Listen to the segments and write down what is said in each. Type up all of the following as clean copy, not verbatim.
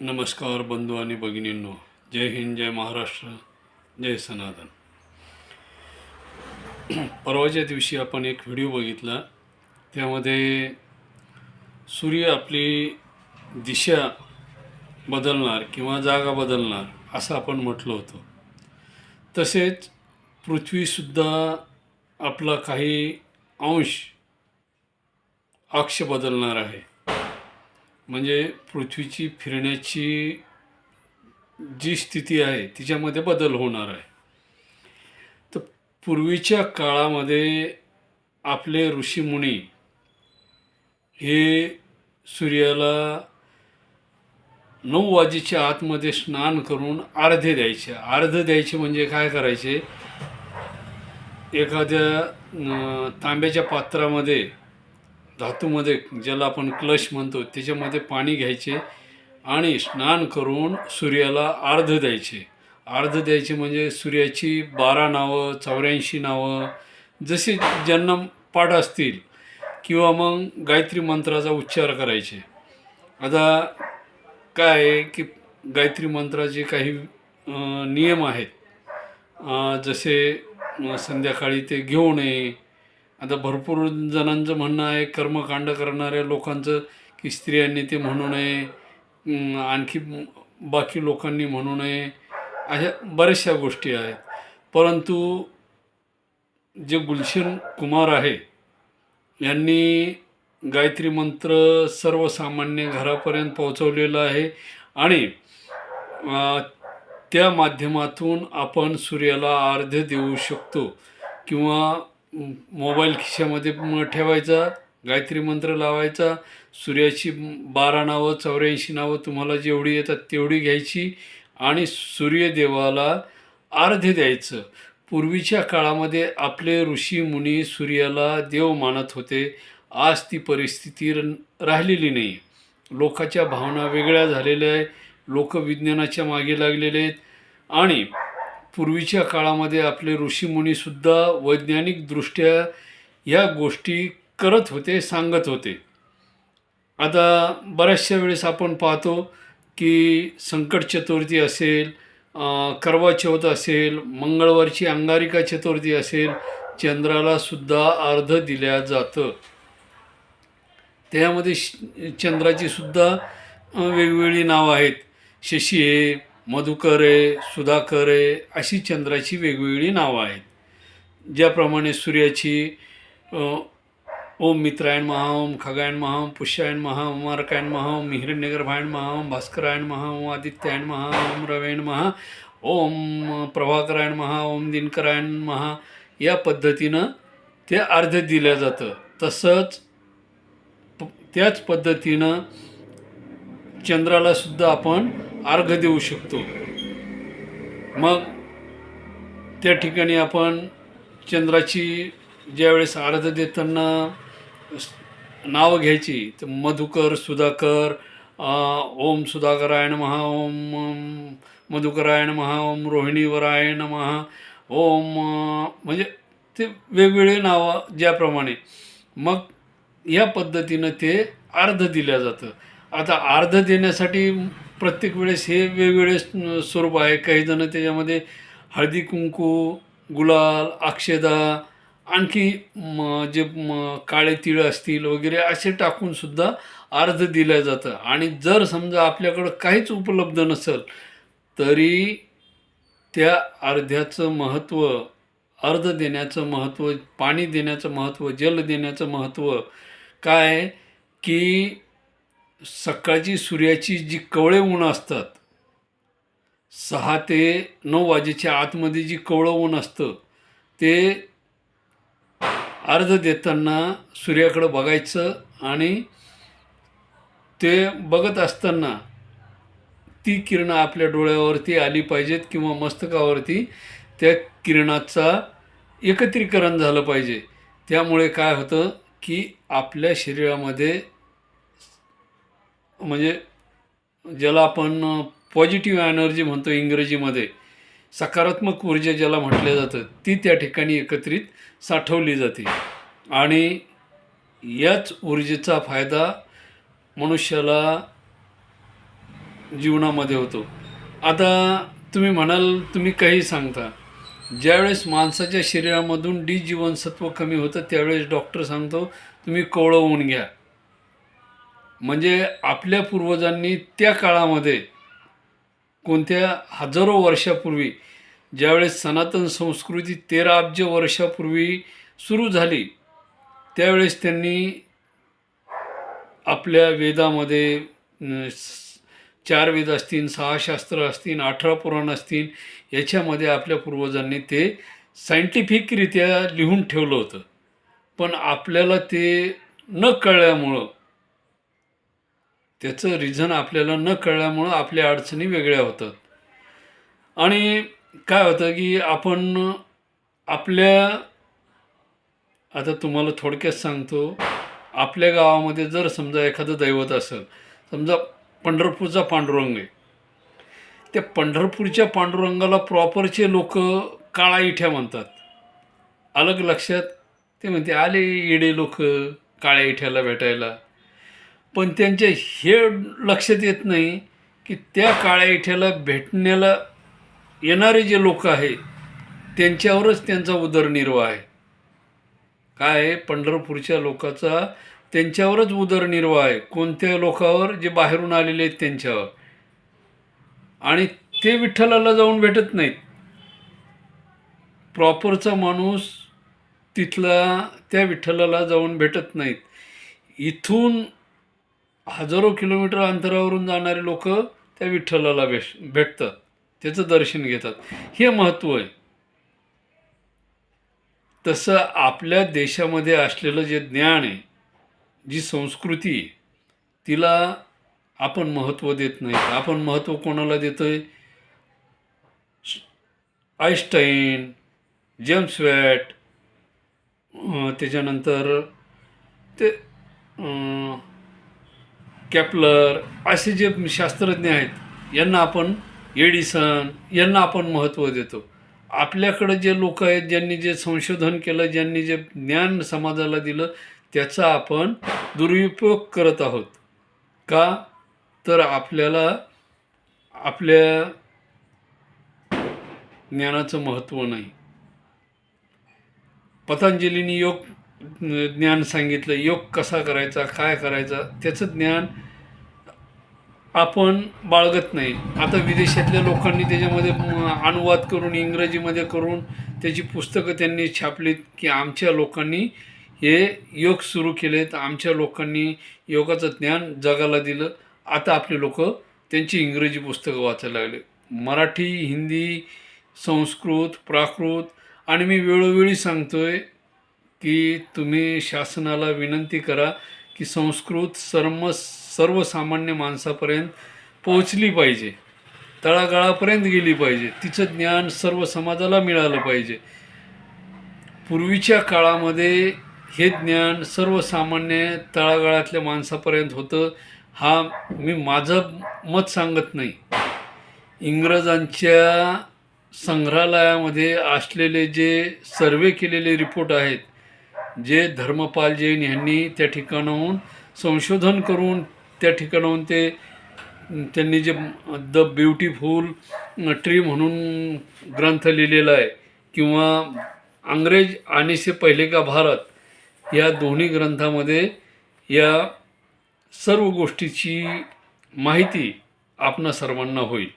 नमस्कार बंधू आणि भगिनींनो, जय हिंद, जय महाराष्ट्र, जय सनातन. परवाच्या दिवशी आपण एक व्हिडिओ बघितला. त्यामध्ये सूर्य आपली दिशा बदलणार किंवा जागा बदलणार असं आपण म्हटलं होतं. तसेच पृथ्वीसुद्धा आपला काही अंश अक्ष बदलणार आहे. म्हणजे पृथ्वीची फिरण्याची जी स्थिती आहे तिच्यामध्ये बदल होणार आहे. तर पूर्वीच्या काळामध्ये आपले ऋषीमुनी हे सूर्याला 9 वाजेच्या आतमध्ये स्नान करून अर्घ्य द्यायचे. अर्घ्य द्यायचे म्हणजे काय करायचे, एखाद्या तांब्याच्या पात्रामध्ये, धातूमध्ये, ज्याला आपण कलश म्हणतो, त्याच्यामध्ये पाणी घ्यायचे आणि स्नान करून सूर्याला अर्घ्य द्यायचे. अर्घ्य द्यायचे म्हणजे सूर्याची 12 नावं, 84 नावं जसे ज्यांना पाठ असतील किंवा मग गायत्री मंत्राचा उच्चार करायचे. आता काय आहे की गायत्री मंत्राचे काही नियम आहेत. जसे संध्याकाळी ते घेऊ नये. आता भरपूर जणांचं म्हणणं आहे, कर्मकांड करणाऱ्या लोकांचं, की स्त्रियांनी ते म्हणू नये, आणखी बाकी लोकांनी म्हणू नये, अशा बऱ्याचशा गोष्टी आहेत. परंतु जे गुलशन कुमार आहे यांनी गायत्री मंत्र सर्वसामान्य घरापर्यंत पोहोचवलेला आहे आणि त्या माध्यमातून आपण सूर्याला अर्घ्य देऊ शकतो. किंवा मोबाईल खिशामध्ये ठेवायचा, गायत्री मंत्र लावायचा, सूर्याची 12 नावं, 84 नावं तुम्हाला जेवढी येतात तेवढी घ्यायची आणि सूर्यदेवाला अर्घ्य द्यायचं. पूर्वीच्या काळामध्ये आपले ऋषी मुनी सूर्याला देव मानत होते. आज ती परिस्थिती राहिलेली नाही. लोकांच्या भावना वेगळ्या झालेल्या आहे. लोक विज्ञानाच्या मागे लागलेले आहेत आणि पूर्वीच्या काळामध्ये आपले ऋषीमुनीसुद्धा वैज्ञानिकदृष्ट्या या गोष्टी करत होते, सांगत होते. आता बऱ्याचशा वेळेस आपण पाहतो की संकट चतुर्थी असेल, करवा चौथ असेल, मंगळवारची अंगारिका चतुर्थी असेल, चंद्रालासुद्धा अर्घ्य दिल्या जातं. त्यामध्ये चंद्राची सुद्धा वेगवेगळी नावं आहेत. शशी आहे, मधुकर आहे, सुधाकर आहे, अशी चंद्राची वेगवेगळी नावं आहेत. ज्याप्रमाणे सूर्याची ओम मित्रायण महा, ओम खगायण महा, ओम पुष्यायण महा, ओम अर्कायण महा, ओम हिरण्यगर्भायण महा, ओम भास्करायण महा, ओम आदित्यायण महा, ओम रवेण महा, ओम प्रभाकरायण महा, ओम दिनकरायण महा, या पद्धतीनं ते अर्घ्य दिलं जातं. तसंच त्याच पद्धतीनं चंद्रालासुद्धा आपण अर्घ्य देऊ शकतो. मग त्या ठिकाणी आपण चंद्राची ज्यावेळेस अर्घ्य देताना नावं घ्यायची, तर मधुकर, सुधाकर, ओम सुधाकरायण महा, ओम मधुकरायण महा, ओम रोहिणीवरायण महा, ओम, म्हणजे ते वेगवेगळे नावं ज्याप्रमाणे. मग या पद्धतीनं ते अर्घ्य दिलं जातं. आता अर्घ्य देण्यासाठी प्रत्येक वेळेस हे वेगवेगळे स्वरूप आहे. काही जण त्याच्यामध्ये हळदी कुंकू, गुलाल, अक्षदा, आणखी जे काळे तिळ असतील वगैरे असे टाकूनसुद्धा अर्घ्य दिलं जातं. आणि जर समजा आपल्याकडं काहीच उपलब्ध नसेल तरी त्या अर्घ्याचं महत्त्व, अर्घ्य देण्याचं महत्त्व, पाणी देण्याचं महत्त्व, जल देण्याचं महत्त्व काय, की सकाळची सूर्याची जी कवळे ऊन असतात, 6 ते 9 वाजेच्या आतमध्ये जी कवळं ऊन असतं, ते अर्घ्य देताना सूर्याकडं बघायचं आणि ते बघत असताना ती किरणं आपल्या डोळ्यावरती आली पाहिजेत किंवा मस्तकावरती त्या किरणाचा एकत्रीकरण झालं पाहिजे. त्यामुळे काय होतं की आपल्या शरीरामध्ये, म्हणजे ज्याला आपण पॉझिटिव्ह एनर्जी म्हणतो इंग्रजीमध्ये, सकारात्मक ऊर्जा ज्याला म्हटलं जातं, ती त्या ठिकाणी एकत्रित साठवली जाते. आणि याच ऊर्जेचा फायदा मनुष्याला जीवनामध्ये होतो. आता तुम्ही म्हणाल, तुम्ही काही सांगता, ज्यावेळेस माणसाच्या शरीरामधून डी जीवनसत्व कमी होतं त्यावेळेस डॉक्टर सांगतो तुम्ही कोवळं ऊन घ्या. म्हणजे आपल्या पूर्वजांनी त्या काळामध्ये, कोणत्या हजारो वर्षापूर्वी, ज्यावेळेस सनातन संस्कृती 13 अब्ज वर्षापूर्वी सुरू झाली, त्यावेळेस त्यांनी आपल्या वेदामध्ये 4 वेद असतील, 6 शास्त्र असतील, 18 पुराण असतील, याच्यामध्ये आपल्या पूर्वजांनी ते सायंटिफिकरित्या लिहून ठेवलं होतं. पण आपल्याला ते न कळल्यामुळं, त्याचं रिझन आपल्याला न कळल्यामुळं आपल्या अडचणी वेगळ्या होतात. आणि काय होतं की आपण आपल्या, आता तुम्हाला थोडक्यात सांगतो, आपल्या गावामध्ये जर समजा एखादं दैवत असेल, समजा पंढरपूरचा पांडुरंग आहे, त्या पंढरपूरच्या पांडुरंगाला प्रॉपरचे लोक काळा इठ्या म्हणतात. अलग लक्षात, ते म्हणते आले येडे लोक काळ्या इठ्याला भेटायला. पण त्यांच्या हे लक्षात येत नाही की त्या काळ्या इठ्याला भेटण्याला येणारे जे लोक आहे त्यांच्यावरच त्यांचा उदरनिर्वाह आहे. काय आहे, पंढरपूरच्या लोकांचा त्यांच्यावरच उदरनिर्वाह आहे. कोणत्या लोकांवर? जे बाहेरून आलेले आहेत त्यांच्यावर. आणि ते विठ्ठलाला जाऊन भेटत नाहीत. प्रॉपरचा माणूस तिथला त्या विठ्ठलाला जाऊन भेटत नाहीत. इथून हजारो किलोमीटर अंतरावरून जाणारे लोक त्या विठ्ठलाला भेटतात, त्याचं दर्शन घेतात. हे महत्त्व आहे. तसं आपल्या देशामध्ये असलेलं जे ज्ञान आहे, जी संस्कृती आहे, तिला आपण महत्त्व देत नाही. आपण महत्त्व कोणाला देतोय? आईन्स्टाईन, जेम्स वॅट, त्याच्यानंतर ते केपलर, असे जे शास्त्रज्ञ आहेत, यांना आपण, एडिसन, यांना आपण महत्त्व देतो. आपल्याकडं जे लोक आहेत, ज्यांनी जे संशोधन केलं, ज्यांनी जे ज्ञान समाजाला दिलं, त्याचा आपण दुरुपयोग करत आहोत. का? तर आपल्याला आपल्या ज्ञानाचं महत्त्व नाही. पतंजलींनी योग ज्ञान सांगितलं, योग कसा करायचा, काय करायचा, त्याचं ज्ञान आपण बाळगत नाही. आता विदेशातल्या लोकांनी त्याच्यामध्ये अनुवाद करून, इंग्रजीमध्ये करून त्याची पुस्तकं त्यांनी छापलीत की आमच्या लोकांनी हे योग सुरू केलेत, आमच्या लोकांनी योगाचं ज्ञान जगाला दिलं. आता आपले लोक त्यांची इंग्रजी पुस्तकं वाचायला लागले. मराठी, हिंदी, संस्कृत, प्राकृत. आणि मी वेळोवेळी सांगतोय की तुम्ही शासनाला विनंती करा की संस्कृत सर्वसामान्य माणसापर्यंत पोहोचली पाहिजे, तळागाळापर्यंत गेली पाहिजे, तिचं ज्ञान सर्व समाजाला मिळालं पाहिजे. पूर्वीच्या काळामध्ये हे ज्ञान सर्वसामान्य तळागाळातल्या माणसापर्यंत होतं. हा मी माझं मत सांगत नाही. इंग्रजांच्या संग्रहालयामध्ये असलेले जे सर्वे केलेले रिपोर्ट आहेत, जे धर्मपाल जैन यांनी त्या ठिकाणाहून संशोधन करून त्या ठिकाणाहून त्यांनी जे द ब्युटिफुल ट्री म्हणून ग्रंथ लिहिलेला आहे, किंवा अंग्रेज आने से पहिले का भारत, या दोन्ही ग्रंथामध्ये या सर्व गोष्टीची माहिती आपणा सर्वांना होईल.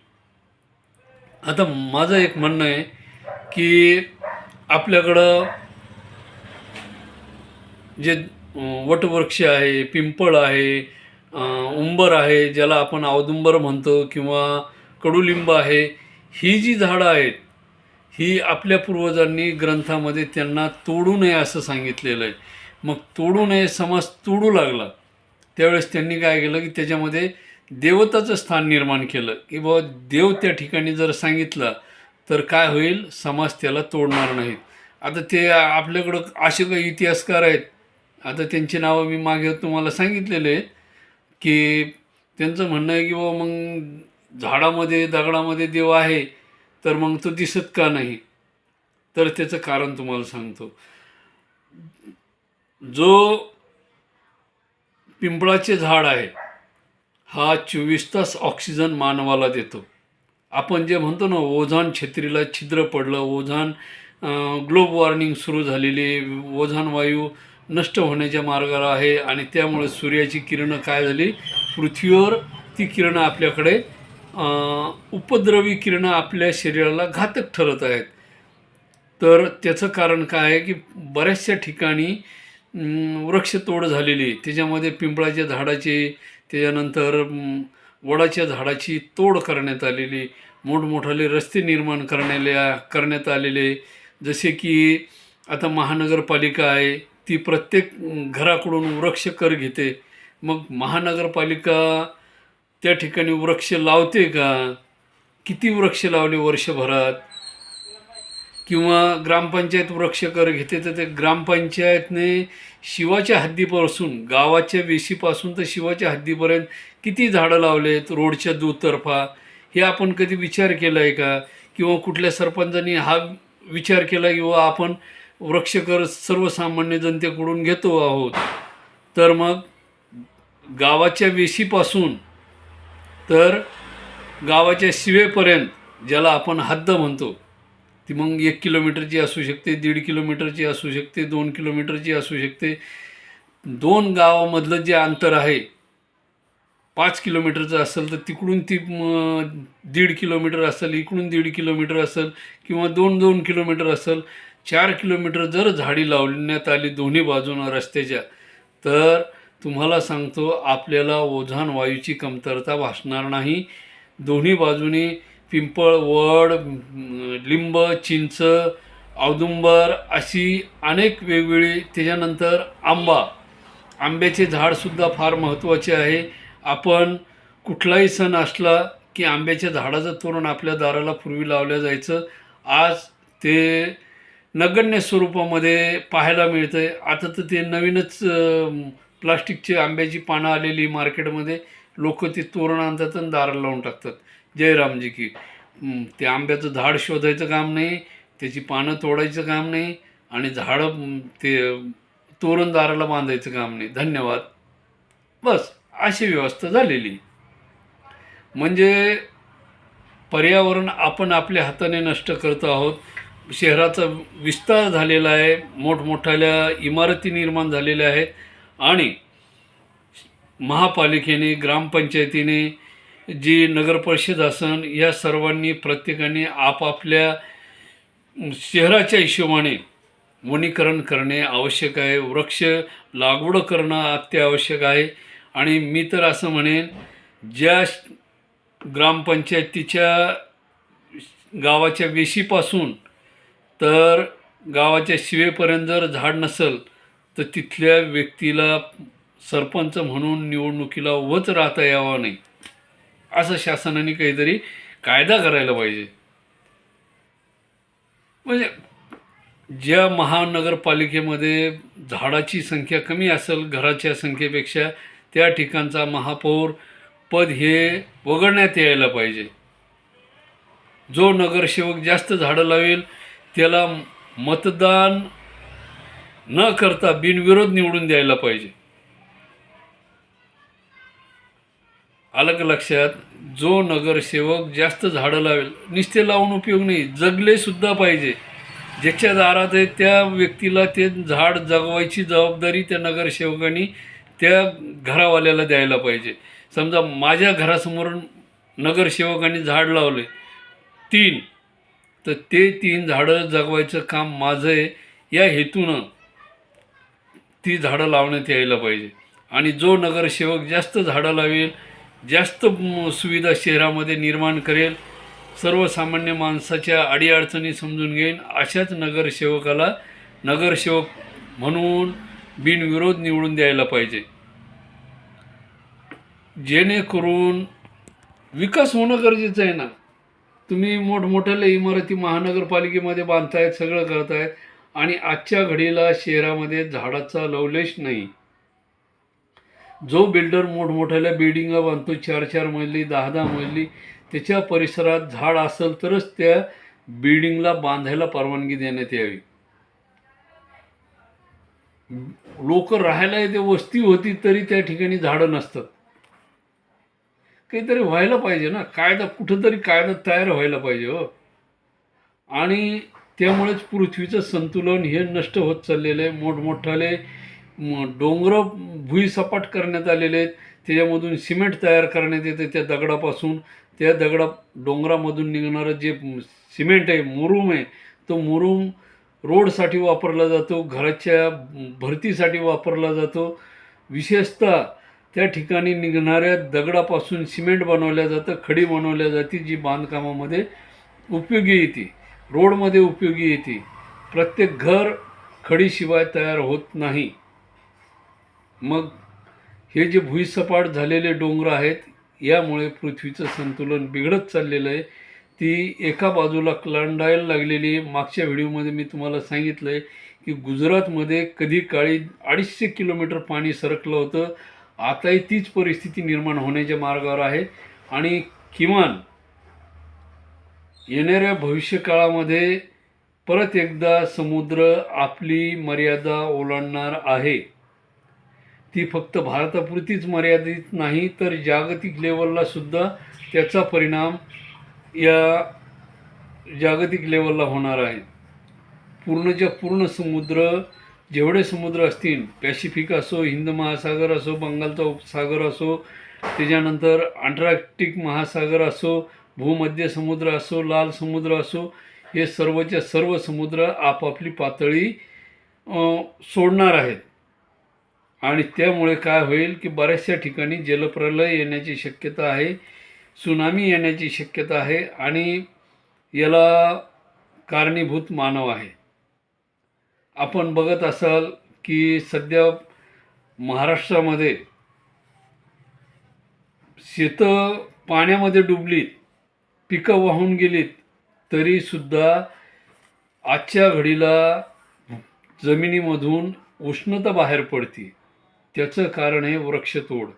आता माझं एक म्हणणं आहे की आपल्याकडं जे वटवृक्ष आहे, पिंपळ आहे, उंबर आहे, ज्याला आपण औदुंबर म्हणतो, किंवा कडुलिंब आहे, ही जी झाडं आहेत, ही आपल्या पूर्वजांनी ग्रंथामध्ये त्यांना तोडू नये असं सांगितलेलं आहे. मग तोडू नये समाज तोडू लागला, त्यावेळेस त्यांनी काय केलं की त्याच्यामध्ये देवताचं स्थान निर्माण केलं की बाबा देव त्या ठिकाणी जर सांगितलं तर काय होईल, समाज त्याला तोडणार नाहीत. आता ते आपल्याकडं असे काही इतिहासकार आहेत, आता त्यांची नावं मी मागे तुम्हाला सांगितलेले आहेत की त्यांचं म्हणणं आहे की बाबा मग झाडामध्ये दगडामध्ये देव आहे तर मग तो दिसत का नाही. तर त्याचं कारण तुम्हाला सांगतो. जो पिंपळाचे झाड आहे हा 24 तास ऑक्सिजन मानवाला देतो. आपण जे म्हणतो ना, ओझोन छत्रीला छिद्र पडलं, ग्लोब वॉर्मिंग सुरू झालेली, ओझोन वायू नष्ट होण्याच्या मार्गाला आहे आणि त्यामुळे सूर्याची किरणं काय झाली, पृथ्वीवर ती किरणं आपल्याकडे उपद्रवी किरणं आपल्या शरीराला घातक ठरत आहेत. तर त्याचं कारण काय आहे की बऱ्याचशा ठिकाणी वृक्षतोड झालेली आहे. त्याच्यामध्ये पिंपळाच्या झाडाची, त्याच्यानंतर वडाच्या झाडाची तोड करण्यात आलेली, मोठमोठाले रस्ते निर्माण करण्यात आलेले. जसे की आता महानगरपालिका आहे, ती प्रत्येक घराकडून वृक्ष कर घेते. मग महानगरपालिका त्या ठिकाणी वृक्ष लावते का? किती वृक्ष लावले वर्षभरात? किंवा ग्रामपंचायत वृक्ष कर घेते, तर ते ग्रामपंचायतने शिवाच्या हद्दीपासून, गावाच्या वेशीपासून तर शिवाच्या हद्दीपर्यंत किती झाडं लावलेत रोडच्या दुतर्फा, हे आपण कधी विचार केला आहे का? किंवा कुठल्या सरपंचांनी हा विचार केला किंवा आपण वृक्षकर सर्वसामान्य जनतेकडून घेतो आहोत, तर मग गावाच्या वेशीपासून तर गावाच्या शिवेपर्यंत, ज्याला आपण हद्द म्हणतो, ती मग 1 किलोमीटरची असू शकते, 1.5 किलोमीटरची असू शकते, 2 किलोमीटरची असू शकते. 2 गावामधलं जे अंतर आहे 5 किलोमीटरचं असेल, तर तिकडून ती 1.5 किलोमीटर असेल, इकडून 1.5 किलोमीटर असेल, किंवा 2-2 किलोमीटर असेल. 4 किलोमीटर जर झाडी लावण्यात आली दोन्ही बाजूनं रस्त्याच्या, तर तुम्हाला सांगतो आपल्याला ओझोन वायूची कमतरता भासणार नाही. दोन्ही बाजूनी पिंपळ, वड, लिंब, चिंच, औदुंबर अशी अनेक वेगवेगळी, त्याच्यानंतर आंब्याचे झाडसुद्धा फार महत्त्वाचे आहे. आपण कुठलाही सण असला की आंब्याच्या झाडाचं तोरण आपल्या दाराला पूर्वी लावलं जायचं. आज ते नगण्य स्वरूपामध्ये पाहायला मिळतं आहे. आता तर ते नवीनच प्लास्टिकची आंब्याची पानं आलेली मार्केटमध्ये, लोक ते तोरण आणतात आणि दाराला लावून टाकतात. जय रामजी की. ते आंब्याचं झाड शोधायचं काम नाही, त्याची पानं तोडायचं काम नाही, आणि झाडं ते तोरण दाराला बांधायचं काम नाही. धन्यवाद. बस अशी व्यवस्था झालेली. म्हणजे पर्यावरण आपण आपल्या हाताने नष्ट करत आहोत. शहराचा विस्तार झालेला आहे, मोठमोठ्या इमारती निर्माण झालेल्या आहेत, आणि महापालिकेने, ग्रामपंचायतीने, जी नगरपरिषद असन, या सर्वांनी प्रत्येकाने आपापल्या शहराच्या हिशोबाने वनीकरण करणे आवश्यक आहे. वृक्ष लागवड करणं अत्यावश्यक आहे. आणि मी तर असं म्हणेन, ज्या ग्रामपंचायतीच्या गावाच्या वेशीपासून तर गावाच्या शिवेपर्यंत जर झाड नसेल, तर तिथल्या व्यक्तीला सरपंच म्हणून निवडणुकीला उभंच राहता यावं नाही, असं शासनाने काहीतरी कायदा करायला पाहिजे. म्हणजे ज्या महानगरपालिकेमध्ये झाडाची संख्या कमी असेल घराच्या संख्येपेक्षा, त्या ठिकाणचा महापौर पद हे वगळण्यात यायला पाहिजे. जो नगरसेवक जास्त झाडं लावेल त्याला मतदान न करता बिनविरोध निवडून द्यायला पाहिजे. आलं का लक्षात? जो नगरसेवक जास्त झाडं लावेल, नुसते लावून उपयोग नाही, जगले सुद्धा पाहिजे. ज्याच्या दारात आहे त्या व्यक्तीला ते झाड जगवायची जबाबदारी त्या नगरसेवकांनी त्या घरावाल्याला द्यायला पाहिजे. समजा माझ्या घरासमोर नगरसेवकांनी झाड लावले 3, तर ते 3 झाडं जगवायचं काम माझं आहे, या हेतूनं ती झाडं लावण्यात यायला पाहिजे. आणि जो नगरसेवक जास्त झाडं लावेल, जास्त सुविधा शहरामध्ये निर्माण करेल, सर्वसामान्य माणसाच्या अडीअडचणी समजून घेईन, अशाच नगरसेवकाला नगरसेवक म्हणून बिनविरोध निवडून द्यायला पाहिजे. जेणेकरून विकास होणं गरजेचं आहे ना. तुम्ही मोठमोठ्या इमारती महानगरपालिकेमध्ये बांधतायत, सगळं करतायत, आणि आजच्या घडीला शहरामध्ये झाडाचा लवलेश नाही. जो बिल्डर मोठमोठ्या बिल्डिंगा बांधतो 4-4 मजली, 10-10 मजली, त्याच्या परिसरात झाड असेल तरच त्या बिल्डिंगला बांधायला परवानगी देण्यात यावी. लोक राहायला येते, वस्ती होती, तरी त्या ठिकाणी झाडं नसतात. काहीतरी व्हायला पाहिजे ना, कायदा कुठंतरी कायदा तयार व्हायला पाहिजे हो. आणि त्यामुळेच पृथ्वीचं संतुलन हे नष्ट होत चाललेलं आहे. मोठमोठाले डोंगर भुईसपाट करण्यात आलेले आहेत. त्याच्यामधून सिमेंट तयार करण्यात येते त्या दगडापासून. त्या डोंगरामधून निघणारं जे सिमेंट आहे, मुरूम आहे, तो मुरूम रोडसाठी वापरला जातो, घराच्या भरतीसाठी वापरला जातो. विशेषतः त्या ठिकाणी निघणाऱ्या दगडापासून सिमेंट बनवल्या जातं, खडी बनवल्या जाते, जी बांधकामामध्ये उपयोगी येते, रोडमध्ये उपयोगी येते. प्रत्येक घर खडीशिवाय तयार होत नाही. मग हे जे भुईसपाट झालेले डोंगर आहेत, यामुळे पृथ्वीचं संतुलन बिघडत चाललेलं आहे. ती एका बाजूला क्लांडायला लागलेली. मागच्या व्हिडिओमध्ये मी तुम्हाला सांगितलं आहे की गुजरातमध्ये कधी काळी 250 किलोमीटर पाणी सरकलं होतं. आताही तीच परिस्थिती निर्माण होण्याच्या मार्गावर आहे. आणि किमान येणाऱ्या भविष्यकाळामध्ये परत एकदा समुद्र आपली मर्यादा ओलांडणार आहे. ती फक्त भारतापुरतीच मर्यादित नाही, तर जागतिक लेवलला सुद्धा त्याचा परिणाम या जागतिक लेवलला होणार आहे. पूर्णच्या पूर्ण समुद्र, जेवढे समुद्र असतील, पॅसिफिक असो, हिंद महासागर असो, बंगालचा उपसागर असो, त्याच्यानंतर अंटार्क्टिक महासागर असो, भूमध्य समुद्र असो, लाल समुद्र असो, हे सर्वच्या सर्व समुद्र आपापली पातळी सोडणार आहेत. आणि त्यामुळे काय होईल की बऱ्याचशा ठिकाणी जलप्रलय येण्याची शक्यता आहे, सुनामी येण्याची शक्यता आहे. आणि याला कारणीभूत मानव आहे. आपण बघत असाल की सध्या महाराष्ट्रामध्ये शेतं पाण्यामध्ये डुबलीत, पिकं वाहून गेलीत, तरीसुद्धा आजच्या घडीला जमिनीमधून उष्णता बाहेर पडते. त्याचं कारण आहे वृक्षतोड.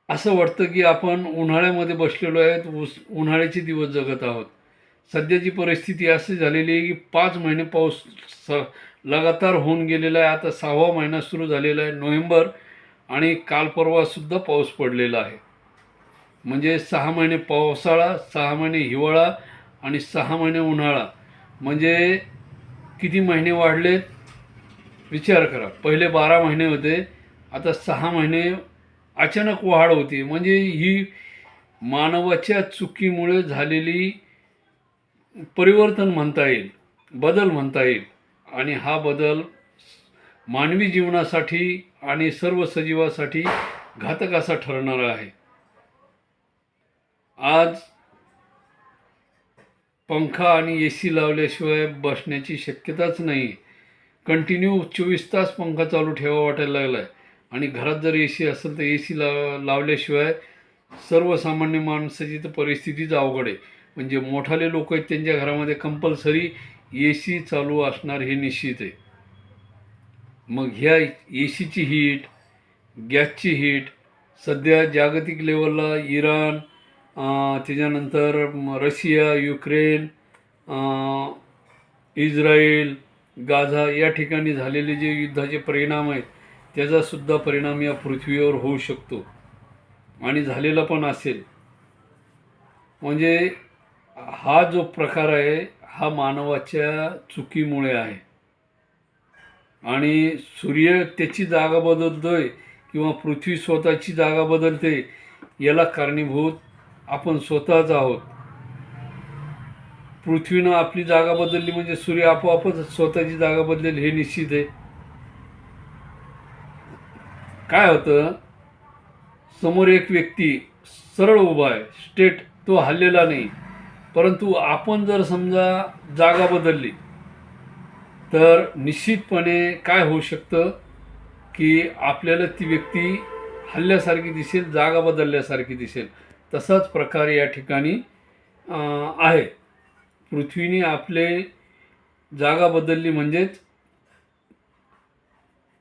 असं वाटतं की आपण उन्हाळ्यामध्ये बसलेलो आहेत, उन्हाळ्याचे दिवस जगत आहोत. सध्याची परिस्थिती अशी झालेली आहे की 5 महिने पाऊस लगातार होऊन गेलेला आहे. आता 6वा महिना सुरू झालेला आहे, नोव्हेंबर, आणि काल परवासुद्धा पाऊस पडलेला आहे. म्हणजे 6 महिने पावसाळा, 6 महिने हिवाळा आणि 6 महिने उन्हाळा. म्हणजे किती महिने वाढलेत विचार करा. पहिले 12 महिने होते, आता 6 महिने अचानक वाढ होती. म्हणजे ही मानवाच्या चुकीमुळे झालेली परिवर्तन म्हणता येईल, बदल म्हणता येईल. आणि हा बदल मानवी जीवनासाठी आणि सर्व सजीवासाठी घातक असा ठरणार आहे. आज पंखा आणि AC लावल्याशिवाय बसण्याची शक्यताच नाही. कंटिन्यू 24 तास पंखा चालू ठेवा वाटायला लागला आहे. आणि घरात जर AC असेल तर AC लावल्याशिवाय सर्वसामान्य माणसाची तर परिस्थितीच अवघड आहे. म्हणजे मोठाले लोक आहेत, त्यांच्या घरामध्ये कंपल्सरी AC चालू असणार हे निश्चित आहे. मग ह्या ACची हीट, गॅसची हीट सध्या जागतिक लेवलला इराण, त्याच्यानंतर रशिया, युक्रेन, इस्रायल, गाझा या ठिकाणी झालेले जे युद्धाचे परिणाम आहेत, त्याचासुद्धा परिणाम या पृथ्वीवर होऊ शकतो आणि झालेला पण असेल. म्हणजे हा जो प्रकार आहे हा मानवाच्या चुकीमुळे आहे. आणि सूर्य त्याची जागा बदलतोय किंवा पृथ्वी स्वतःची जागा बदलते, याला कारणीभूत आपण स्वतःच आहोत. पृथ्वीनं आपली जागा बदलली म्हणजे सूर्य आपोआपच स्वतःची जागा बदलेल हे निश्चित आहे. काय होतं, समोर एक व्यक्ती सरळ उभा आहे, स्ट्रेट, तो हललेला नाही. परंतु आपण जर समजा जागा बदलली तर निश्चितपणे काय होऊ शकतं की आपल्याला ती व्यक्ती हलल्यासारखी दिसेल, जागा बदलल्यासारखी दिसेल. तसाच प्रकार या ठिकाणी आहे. पृथ्वीने आपले जागा बदलली म्हणजेच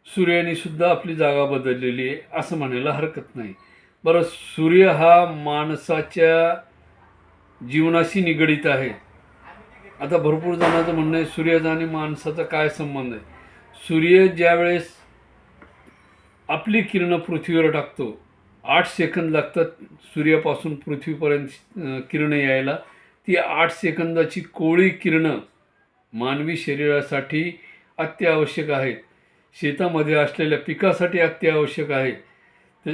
सूर्याने सुद्धा आपली जागा बदललेली आहे असं म्हणायला हरकत नाही. बरं, सूर्य हा माणसाच्या जीवनाशी निगडीत आहे. आता भरपूर जणांचं म्हणणं आहे सूर्याचा आणि माणसाचा काय संबंध आहे. सूर्य ज्यावेळेस आपली किरणं पृथ्वीवर टाकतो, 8 सेकंद लागतात सूर्यापासून पृथ्वीपर्यंत किरणं यायला. ती 8 सेकंदाची कोवळी किरणं मानवी शरीरासाठी अत्यावश्यक आहेत. शेतामध्ये असलेल्या पिकासाठी अत्यावश्यक आहे. तर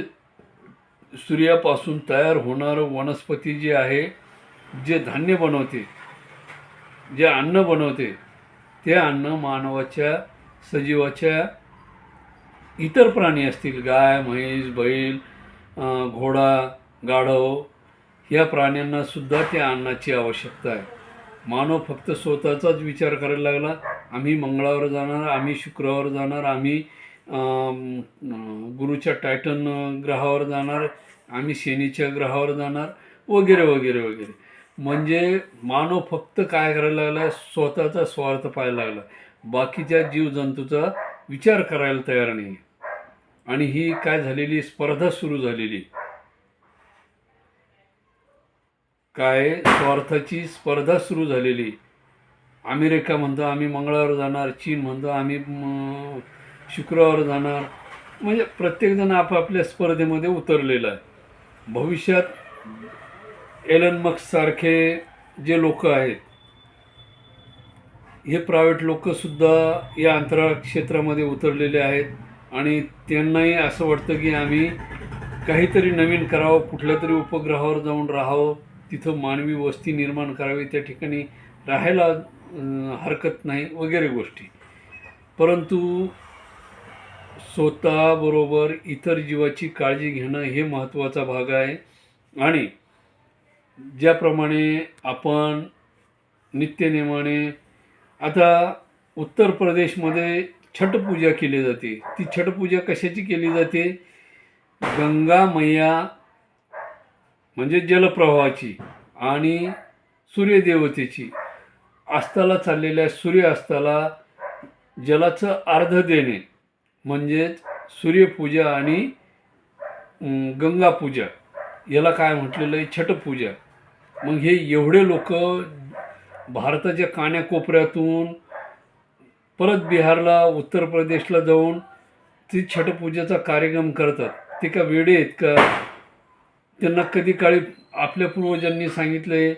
सूर्यापासून तयार होणारं वनस्पती जे आहे, जे धान्य बनवते, जे अन्न बनवते, ते अन्न मानवाच्या, सजीवाच्या, इतर प्राणी असतील, गाय, म्हैस, बैल, घोडा, गाढव, या प्राण्यांना सुद्धा त्या अन्नाची आवश्यकता आहे. मानव फक्त स्वतःचाच विचार करायला लागला. आम्ही मंगळावर जाणार, आम्ही शुक्रावर जाणार, आम्ही गुरुच्या टायटन ग्रहावर जाणार, आम्ही शनीच्या ग्रहावर जाणार, वगैरे वगैरे वगैरे. म्हणजे मानव फक्त काय करायला लागला, स्वतःचा स्वार्थ पाहायला लागला, बाकीच्या जीवजंतूचा विचार करायला तयार नाही. आणि ही काय झालेली स्पर्धा सुरू झालेली, काय स्वार्थाची स्पर्धा सुरू झालेली. अमेरिका म्हणतो आम्ही मंगळावर जाणार, चीन म्हणतो आम्ही शुक्रावर जाणार. म्हणजे प्रत्येकजण आपापल्या स्पर्धेमध्ये उतरलेला आहे. भविष्यात एलन मस्क सारखे जे लोक आहेत, हे प्रायव्हेट लोकसुद्धा या अंतराळ क्षेत्रामध्ये उतरलेले आहेत. आणि त्यांनाही असं वाटतं की आम्ही काहीतरी नवीन करावं, कुठल्या तरी उपग्रहावर जाऊन राहावं, तिथं मानवी वस्ती निर्माण करावी, त्या ठिकाणी राहायला हरकत नाही, वगैरे गोष्टी. परंतु स्वतःबरोबर इतर जीवाची काळजी घेणं हे महत्त्वाचा भाग आहे. आणि ज्याप्रमाणे आपण नित्यनेमाने, आता उत्तर प्रदेशमध्ये छटपूजा केली जाते. ती छटपूजा कशाची केली जाते? गंगा मैया म्हणजे जलप्रवाहाची आणि सूर्यदेवतेची, अस्ताला चाललेल्या सूर्यास्ताला जलाचं अर्घ देणे म्हणजेच सूर्यपूजा आणि गंगापूजा, याला काय म्हटलेलं आहे? छटपूजा. मग हे एवढे लोक भारताच्या कान्याकोपऱ्यातून परत बिहारला, उत्तर प्रदेशला जाऊन ती छटपूजेचा कार्यक्रम करतात. ते का वेडे आहेत का? त्यांना कधी काळी आपल्या पूर्वजांनी सांगितले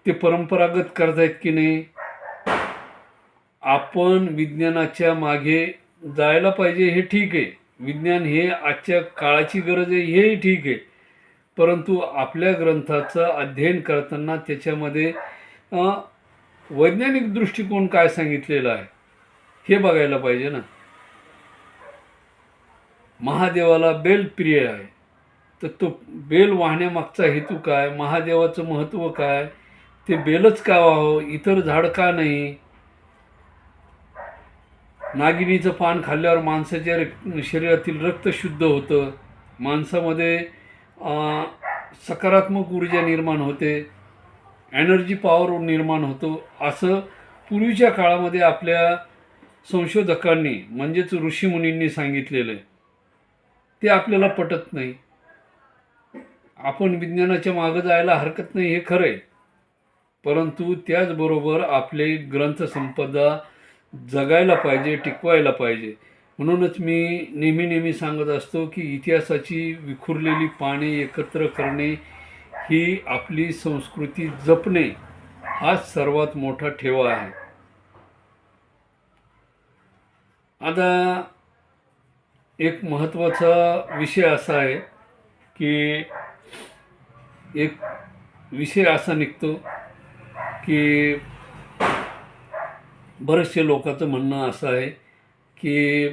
ते परंपरागत करतायत की नाही? आपण विज्ञानाच्या मागे जायला पाहिजे, हे ठीक आहे. विज्ञान हे आजच्या काळाची गरज आहे, हेही ठीक आहे. परंतु आपल्या ग्रंथाचं अध्ययन करताना त्याच्यामध्ये वैज्ञानिक दृष्टिकोन काय सांगितलेला आहे हे बघायला पाहिजे ना. महादेवाला बेल प्रिय आहे, तर तो बेल वाहण्यामागचा हेतू काय? महादेवाचं महत्त्व काय? ते बेलच का व्हावं, इतर झाड का नाही? नागिनीचं पान खाल्ल्यावर माणसाच्या शरीरातील रक्त शुद्ध होतं, माणसामध्ये सकारात्मक ऊर्जा निर्माण होते, एनर्जी पॉवर निर्माण होतो, असं पूर्वीच्या काळामध्ये आपल्या संशोधकांनी म्हणजेच ऋषीमुनींनी सांगितलेलं आहे. ते आपल्याला पटत नाही. आपण विज्ञानाच्या मागं जायला हरकत नाही, हे खरं आहे. परंतु त्याचबरोबर आपले ग्रंथसंपदा जगायला पाहिजे, टिकवायला पाहिजे. म्हणूनच मी नेहमी सांगत असतो की इतिहासाची विखुरलेली पाने एकत्र करणे ही आपली संस्कृती जपणे हा सर्वात मोठा ठेवा आहे. आता एक महत्त्वाचा विषय असा आहे की एक विषय असा निघतो की बरेचसे लोकांचं म्हणणं असं आहे की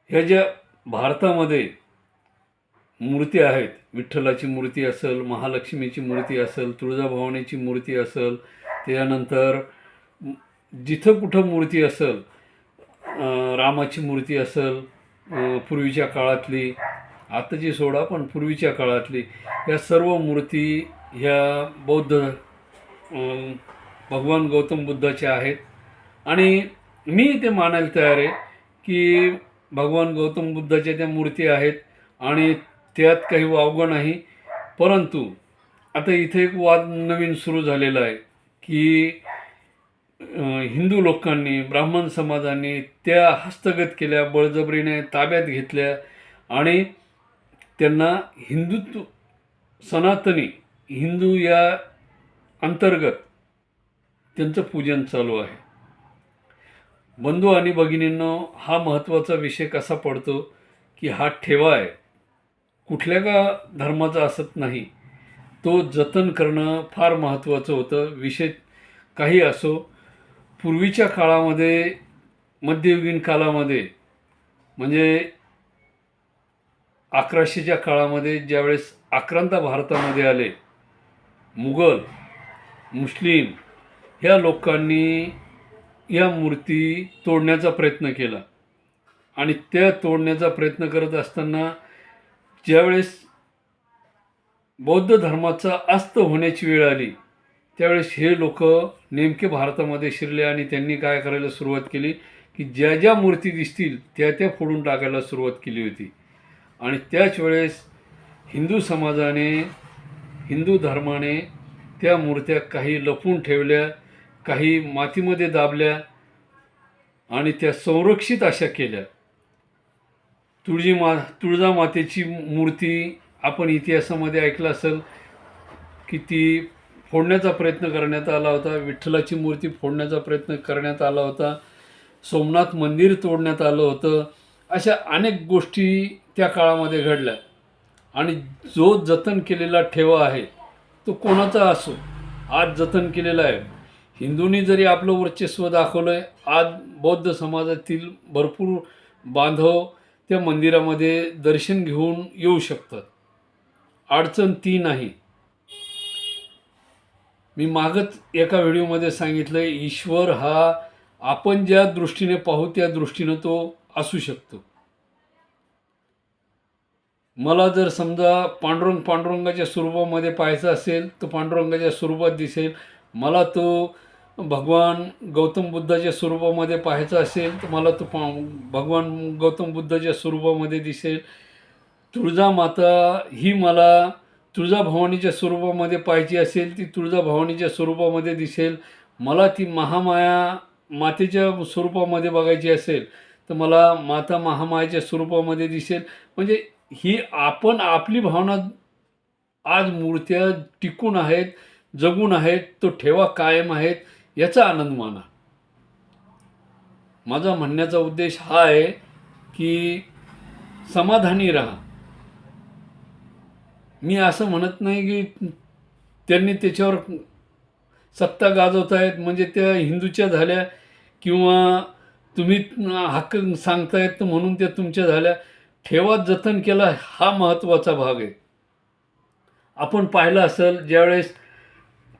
ह्या ज्या भारतामध्ये मूर्ती आहेत, विठ्ठलाची मूर्ती असेल, महालक्ष्मीची मूर्ती असेल, तुळजाभवानीची मूर्ती असेल, त्यानंतर जिथं कुठं मूर्ती असेल, रामाची मूर्ती असेल, पूर्वीच्या काळातली, आताची सोडा पण पूर्वीच्या काळातली, या सर्व मूर्ती ह्या बौद्ध भगवान गौतम बुद्धाच्या आहेत. आणि मी ते मानायला तयार आहे की भगवान गौतम बुद्धाच्या त्या मूर्ती आहेत आणि त्यात काही वावगं नाही. परंतु आता इथे एक वाद नवीन सुरू झालेला आहे की हिंदू लोकांनी, ब्राह्मण समाजाने त्या हस्तगत केल्या, बळजबरीने ताब्यात घेतल्या आणि त्यांना हिंदुत्व सनातनी हिंदू या अंतर्गत त्यांचं पूजन चालू आहे. बंधू आणि भगिनींनो, हा महत्त्वाचा विषय कसा पडतो की हा ठेवा आहे, कुठल्या का धर्माचा असत नाही, तो जतन करणं फार महत्त्वाचं होतं. विषय काही असो, पूर्वीच्या काळामध्ये, मध्ययुगीन काळामध्ये, म्हणजे 1100च्या काळामध्ये ज्यावेळेस आक्रांत भारतामध्ये आले मुघल, मुस्लिम ह्या लोकांनी या मूर्ती तोडण्याचा प्रयत्न केला. आणि त्या तोडण्याचा प्रयत्न करत असताना ज्यावेळेस बौद्ध धर्माचा अस्त होण्याची वेळ आली, त्यावेळेस हे लोक नेमके भारतामध्ये शिरले आणि त्यांनी काय करायला सुरुवात केली की ज्या ज्या मूर्ती दिसतील त्या त्या फोडून टाकायला सुरुवात केली होती. आणि त्याच वेळेस हिंदू समाजाने, हिंदू धर्माने त्या मूर्त्या काही लपवून ठेवल्या, काही मातीमध्ये दाबल्या आणि त्या संरक्षित अशा केल्या. तुळजा मातेची मूर्ती आपण इतिहासामध्ये ऐकलं असेल की ती फोडण्याचा प्रयत्न करण्यात आला होता. विठ्ठलाची मूर्ती फोडण्याचा प्रयत्न करण्यात आला होता. सोमनाथ मंदिर तोडण्यात आलं होतं. अशा अनेक गोष्टी त्या काळामध्ये घडल्या. आणि जो जतन केलेला ठेवा आहे तो कोणाचा असो, आज जतन केलेला आहे. हिंदूंनी जरी आपलं वर्चस्व दाखवलं आहे, आज बौद्ध समाजातील भरपूर बांधव त्या मंदिरामध्ये दर्शन घेऊन येऊ शकतात. अडचण ती नाही. मी मागच एका व्हिडिओमध्ये सांगितलं, ईश्वर हा आपण ज्या दृष्टीने पाहू त्या दृष्टीनं तो असू शकतो. मला जर समजा पांडुरंगाच्या स्वरूपामध्ये पाहायचं असेल तर पांडुरंगाच्या स्वरूपात दिसेल. मला तो भगवान गौतम बुद्धाच्या स्वरूपामध्ये पाहायचा असेल तर मला तो भगवान गौतम बुद्धाच्या स्वरूपामध्ये दिसेल. तुळजामाता ही मला तुळजाभवानीच्या स्वरूपामध्ये पाहायची असेल ती तुळजाभवानीच्या स्वरूपामध्ये दिसेल. मला ती महामाया मातेच्या स्वरूपामध्ये बघायची असेल तर मला माता महामायाच्या स्वरूपामध्ये दिसेल. म्हणजे ही आपण आपली भावना, आज मूर्त्या टिकून आहेत, जगून आहेत, तो ठेवा कायम आहेत, याचा आनंद माना. माझा म्हणण्याचा उद्देश हा आहे की समाधानी राहा. मी असं म्हणत नाही की त्यांनी त्याच्यावर सत्ता गाजवतायत म्हणजे त्या हिंदूच्या झाल्या किंवा तुम्ही हक्क सांगतायत म्हणून त्या तुमच्या झाल्या. ठेवा जतन केला हा महत्त्वाचा भाग आहे. आपण पाहिलं असेल ज्यावेळेस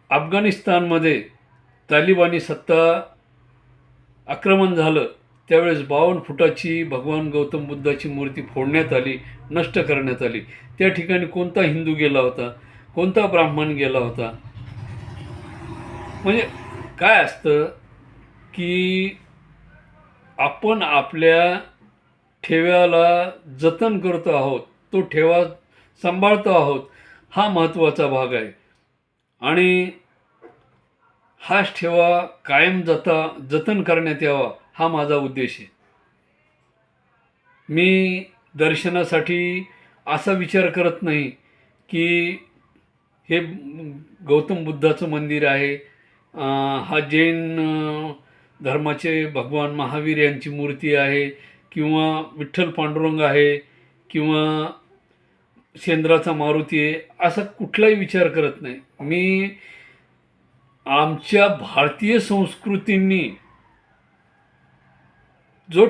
अफगाणिस्तानमध्ये तालिबानी सत्ता आक्रमण झालं त्यावेळेस 52 फुटाची भगवान गौतम बुद्धाची मूर्ती फोडण्यात आली, नष्ट करण्यात आली. त्या ठिकाणी कोणता हिंदू गेला होता, कोणता ब्राह्मण गेला होता? म्हणजे काय असतं की आपण आपल्या ठेव्याला जतन करतो आहोत, तो ठेवा सांभाळतो आहोत, हा महत्त्वाचा भाग आहे. आणि हाच ठेवा कायम जतन करण्यात यावा हा माझा उद्देश आहे. मी दर्शनासाठी असा विचार करत नाही की हे गौतम बुद्धाचं मंदिर आहे, हा जैन धर्माचे भगवान महावीर यांची मूर्ती आहे किंवा विठ्ठल पांडुरंग आहे किंवा शेंद्राचा मारुती आहे, असा कुठलाही विचार करत नाही मी. आमच्या भारतीय संस्कृतींनी जो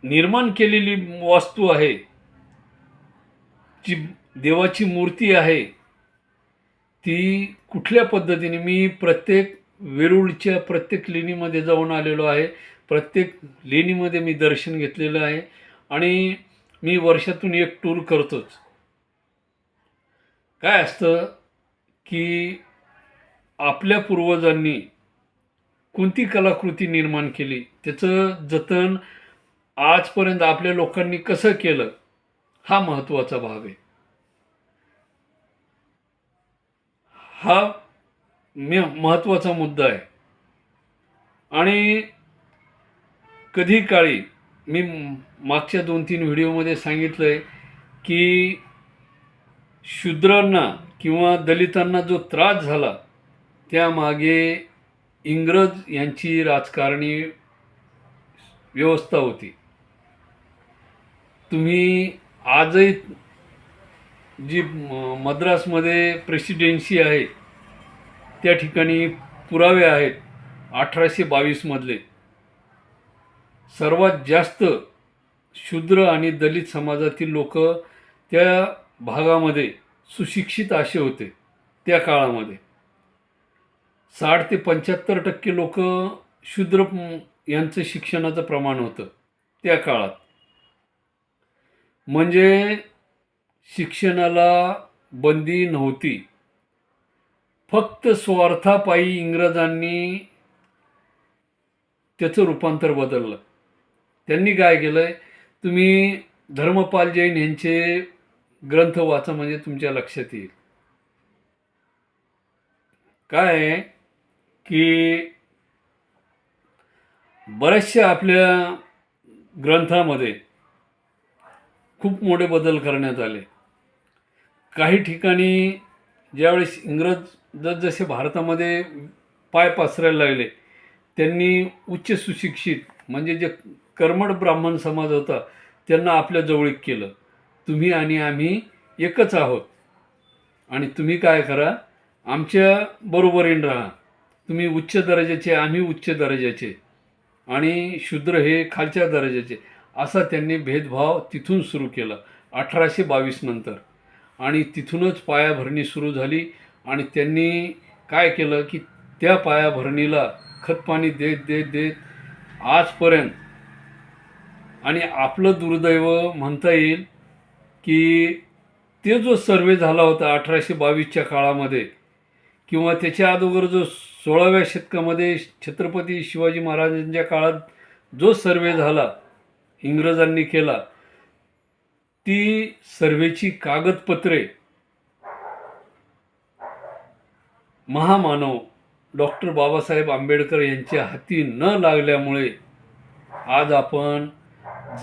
निर्माण केलेली वास्तू आहे, जी देवाची मूर्ती आहे, ती कुठल्या पद्धतीने, मी प्रत्येक वेरूळच्या प्रत्येक लेणीमध्ये जाऊन आलेलो आहे. प्रत्येक लेणीमध्ये मी दर्शन घेतलेलं आहे आणि मी वर्षातून एक टूर करतोच. काय असतं की आपल्या पूर्वजांनी कोणती कलाकृती निर्माण केली, त्याचं जतन आजपर्यंत आपल्या लोकांनी कसं केलं, हा महत्त्वाचा भाग आहे. हा महत्त्वाचा मुद्दा आहे. आणि कधी काळी मी मागच्या 2-3 व्हिडिओमध्ये सांगितलं आहे की शूद्रांना किंवा दलितांना जो त्रास झाला त्यामागे इंग्रज यांची राजकारणी व्यवस्था होती. तुम्ही आजही जी मद्रासमध्ये प्रेसिडेन्सी आहे त्या ठिकाणी पुरावे आहेत 1822 मधले. सर्वात जास्त शूद्र आणि दलित समाजातील लोक त्या भागामध्ये सुशिक्षित असे होते. त्या काळामध्ये 60 ते 75% लोक शूद्र यांचं शिक्षणाचं प्रमाण होतं त्या काळात. म्हणजे शिक्षणाला बंदी नव्हती. फक्त स्वार्थापायी इंग्रजांनी त्याचं रूपांतर बदललं. त्यांनी काय केलंय, तुम्ही धर्मपाल जैन यांचे ग्रंथ वाचा म्हणजे तुमच्या लक्षात येईल. काय आहे की बऱ्याचशा आपल्या ग्रंथामध्ये खूप मोठे बदल करण्यात आले. काही ठिकाणी ज्यावेळेस इंग्रज जसे भारतामध्ये पाय पसरायला लागले, त्यांनी उच्च सुशिक्षित म्हणजे जे कर्मठ ब्राह्मण समाज होता त्यांना आपल्या जवळीक केलं. तुम्ही आणि आम्ही एकच आहोत आणि तुम्ही काय करा, आमच्या बरोबरीने राहा. तुम्ही उच्च दर्जाचे, आम्ही उच्च दर्जाचे आणि शूद्र हे खालच्या दर्जाचे, असा त्यांनी भेदभाव तिथून सुरू केला 1822 नंतर. आणि तिथूनच पायाभरणी सुरू झाली. आणि त्यांनी काय केलं की त्या पायाभरणीला खतपाणी देत देत देत आजपर्यंत. आणि आपलं दुर्दैव म्हणता येईल की ते जो सर्वे झाला होता 1822च्या काळामध्ये किंवा त्याच्या अगोदर जो 16व्या शतकामध्ये छत्रपती शिवाजी महाराजांच्या काळात जो सर्वे झाला इंग्रजांनी केला, ती सर्वेची कागदपत्रे महामानव डॉक्टर बाबासाहेब आंबेडकर यांच्या हाती न लागल्यामुळे आज आपण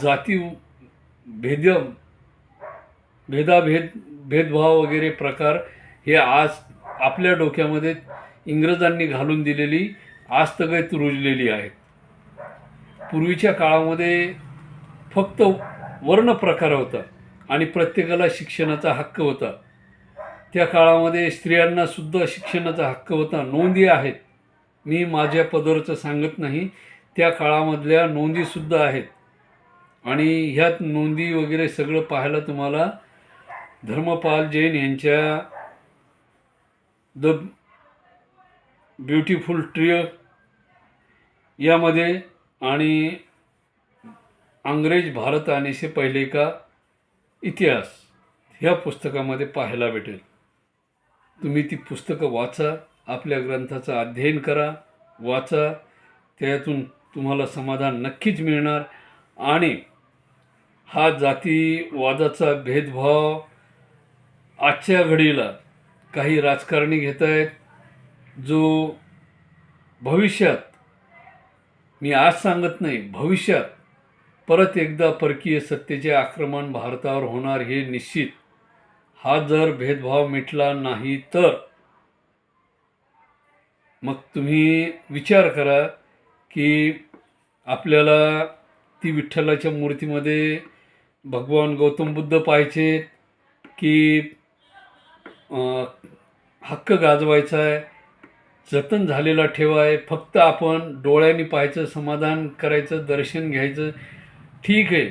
जाती भेदभाव वगैरे प्रकार हे आज आपल्या डोक्यामध्ये इंग्रजांनी घालून दिलेली आजतगायत रुजलेली आहेत. पूर्वीच्या काळामध्ये फक्त वर्ण प्रकार होता आणि प्रत्येकाला शिक्षणाचा हक्क होता. त्या काळामध्ये स्त्रियांना सुद्धा शिक्षणाचा हक्क होता. नोंदी आहेत, मी माझ्या पदरचं सांगत नाही, त्या काळामधल्या नोंदीसुद्धा आहेत. आणि ह्यात नोंदी वगैरे सगळं पाहायला तुम्हाला धर्मपाल जैन यांच्या द ब्युटिफुल ट्री यामध्ये आणि अंग्रेज भारत आने से पहिले का इतिहास ह्या पुस्तकामध्ये पाहायला भेटेल. तुम्ही ती पुस्तकं वाचा, आपल्या ग्रंथाचं अध्ययन करा, वाचा. त्यातून तुम्हाला समाधान नक्कीच मिळणार. आणि हा जातीवादाचा भेदभाव आजच्या घडीला काही राजकारणी घेत आहेत, जो भविष्यात, मी आज सांगत नाही, भविष्यात परत एकदा परकीय सत्तेचे आक्रमण भारतावर होणार हे निश्चित. हा जर भेदभाव मिटला नाही तर मग तुम्ही विचार करा की आपल्याला ती विठ्ठलाच्या मूर्तीमध्ये भगवान गौतम बुद्ध पाहायचे की हक्क गाजवायचा आहे, जतन झालेला ठेवाय, फक्त आपण डोळ्यांनी पाहायचं, समाधान करायचं, दर्शन घ्यायचं. ठीक आहे,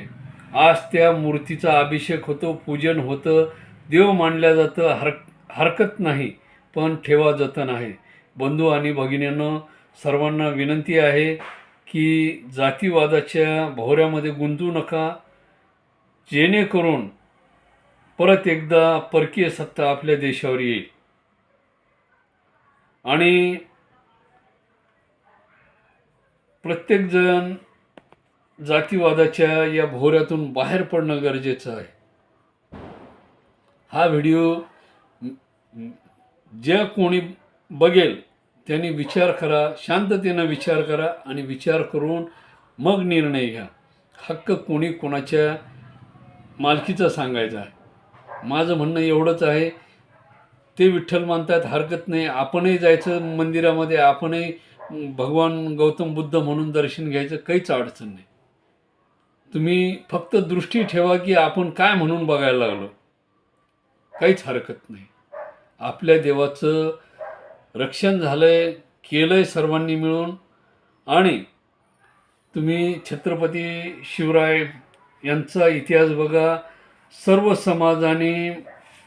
आज त्या मूर्तीचा अभिषेक होतो, पूजन होतं, देव मानल्या जातं, हरकत नाही, पण ठेवा जतन आहे. बंधू आणि भगिनींनो, सर्वांना विनंती आहे की जातीवादाच्या भोवऱ्यामध्ये गुंतू नका, जेणेकरून परत एकदा परकीय सत्ता आपल्या देशावर येईल. आणि प्रत्येकजण जातीवादाच्या या भोवऱ्यातून बाहेर पडणं गरजेचं आहे. हा व्हिडिओ ज्या कोणी बघेल त्यांनी विचार करा, शांततेनं विचार करा आणि विचार करून मग निर्णय घ्या. हक्क कोणी कोणाच्या मालकीचा सांगायचा आहे. माझं म्हणणं एवढंच आहे, ते विठ्ठल मानतात हरकत नाही, आपणही जायचं मंदिरामध्ये, आपणही भगवान गौतम बुद्ध म्हणून दर्शन घ्यायचं, काहीच अडचण नाही. तुम्ही फक्त दृष्टी ठेवा की आपण काय म्हणून बघायला लागलो, काहीच हरकत नाही. आपल्या देवाचं रक्षण झालंय, केलंय सर्वांनी मिळून. आणि तुम्ही छत्रपती शिवराय यांचा इतिहास बघा. सर्व समाजाने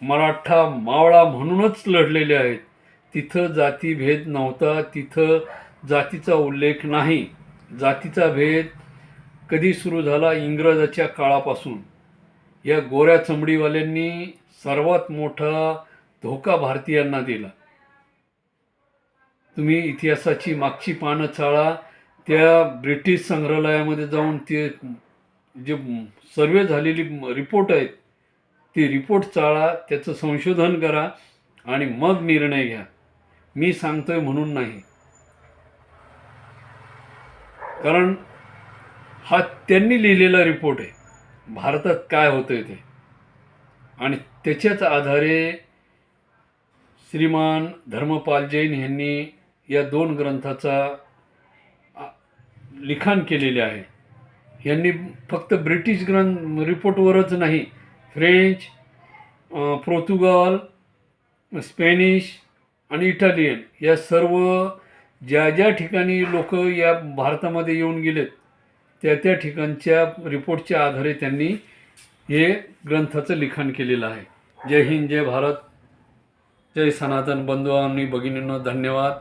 मराठा मावळा म्हणूनच लढलेले आहेत. तिथं जातीभेद नव्हता, तिथं जातीचा उल्लेख नाही. जातीचा भेद कधी सुरू झाला? इंग्रजाच्या काळापासून. या गोऱ्या चमडीवाल्यांनी सर्वात मोठा धोका भारतीयांना दिला. तुम्ही इतिहासाची मागची पानं चाळा, त्या ब्रिटिश संग्रहालयामध्ये जाऊन ते जे सर्वे झालेली रिपोर्ट आहेत ती रिपोर्ट चाळा, त्याचं संशोधन करा आणि मग निर्णय घ्या. मी सांगतोय म्हणून नाही, कारण हा त्यांनी लिहिलेला रिपोर्ट आहे, भारतात काय होतंय ते. आणि त्याच्याच आधारे श्रीमान धर्मपाल जैन यांनी या 2 ग्रंथाचा लिखाण केलेले आहे. यांनी फक्त ब्रिटिश रिपोर्टवरच नाही, फ्रेंच, पोर्तुगाल, स्पॅनिश आणि इटालियन या सर्व ज्या ज्या ठिकाणी लोक या भारतामध्ये येऊन गेलेत त्या ठिकाणच्या रिपोर्टच्या आधारे त्यांनी हे ग्रंथाचं लिखाण केलेलं आहे. जय हिंद, जय भारत, जय सनातन. बंधू आणि भगिनींनो, धन्यवाद.